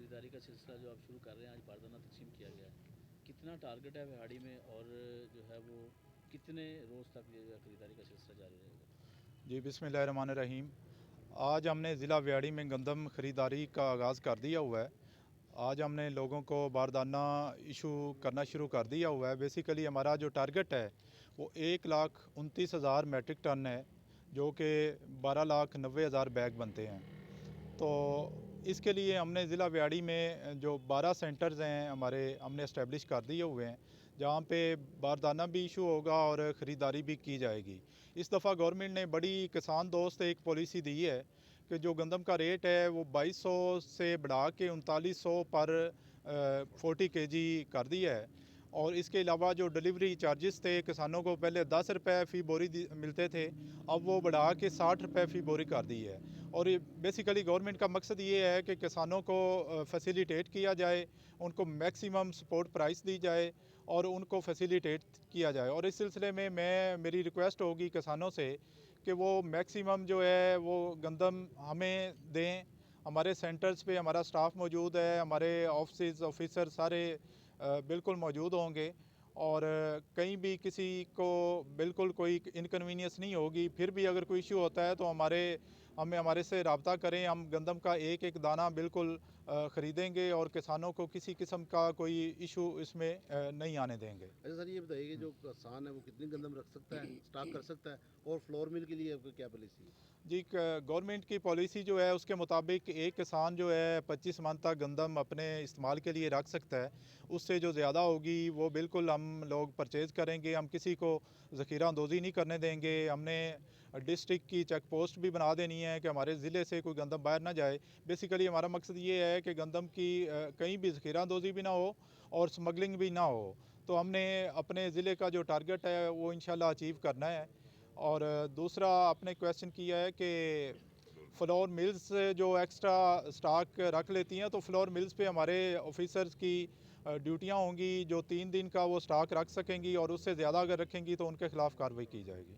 खरीदारी का सिलसिला जो आप शुरू कर रहे हैं, आज बारदाना तकसीम किया गया है, कितना टारगेट है पहाड़ी में और जो है वो कितने रोज़ तक ये जो है खरीदारी का सिलसिला जारी रहेगा? जी बिस्मिल्लाहिर्रहमानिर्रहीम। आज हमने ज़िला व्याड़ी में गंदम ख़रीदारी का आगाज़ कर दिया हुआ है। आज हमने लोगों को बारदाना इशू करना शुरू कर दिया हुआ है। बेसिकली हमारा जो टारगेट है वो 1,29,000 मैट्रिक टन है, जो कि 12,90,000 बैग बनते हैं। तो इसके लिए हमने ज़िला व्याड़ी में जो 12 सेंटर्स हैं हमारे, हमने इस्टेब्लिश कर दिए हुए हैं, जहाँ पे बारदाना भी इशू होगा और ख़रीदारी भी की जाएगी। इस दफ़ा गवर्नमेंट ने बड़ी किसान दोस्त एक पॉलिसी दी है कि जो गंदम का रेट है वो 2200 से बढ़ा के 3900 पर 40 केजी कर दिया है। और इसके अलावा जो डिलीवरी चार्जेस थे, किसानों को पहले 10 रुपये फ़ी बोरी मिलते थे, अब वो बढ़ा के 60 रुपये फ़ी बोरी कर दी है। और ये बेसिकली गवर्नमेंट का मकसद ये है कि किसानों को फैसिलिटेट किया जाए, उनको मैक्सिमम सपोर्ट प्राइस दी जाए और उनको फैसिलिटेट किया जाए। और इस सिलसिले में मेरी रिक्वेस्ट होगी किसानों से कि वो मैक्सिमम जो है वो गंदम हमें दें। हमारे सेंटर्स पे हमारा स्टाफ मौजूद है, हमारे ऑफिसर सारे बिल्कुल मौजूद होंगे और कहीं भी किसी को बिल्कुल कोई इनकन्वीनियंस नहीं होगी। फिर भी अगर कोई इशू होता है तो हमारे से रब्ता करें। हम गंदम का एक एक दाना बिल्कुल ख़रीदेंगे और किसानों को किसी किस्म का कोई इशू इसमें नहीं आने देंगे। अच्छा सर, ये बताइए कि जो किसान है वो कितनी गंदम रख सकता है, स्टॉक कर सकता है, और फ्लोर मिल के लिए आपकी क्या पॉलिसी है? जी, गवर्नमेंट की पॉलिसी जो है उसके मुताबिक एक किसान जो है 25 मन तक गंदम अपने इस्तेमाल के लिए रख सकता है। उससे जो ज़्यादा होगी वो बिल्कुल हम लोग परचेज़ करेंगे। हम किसी को ज़ख़ीरा अंदोज़ी नहीं करने देंगे। हमने डिस्ट्रिक्ट की चेक पोस्ट भी बना देनी है कि हमारे ज़िले से कोई गंदम बाहर ना जाए। बेसिकली हमारा मकसद ये है कि गंदम की कहीं भी ज़ख़ीरा अंदोज़ी भी ना हो और स्मगलिंग भी ना हो। तो हमने अपने ज़िले का जो टारगेट है वो इंशाल्लाह अचीव करना है। और दूसरा आपने क्वेश्चन किया है कि फ्लोर मिल्स जो एक्स्ट्रा स्टॉक रख लेती हैं, तो फ्लोर मिल्स पे हमारे ऑफिसर्स की ड्यूटियां होंगी जो 3 दिन का वो स्टॉक रख सकेंगी और उससे ज़्यादा अगर रखेंगी तो उनके ख़िलाफ़ कार्रवाई की जाएगी।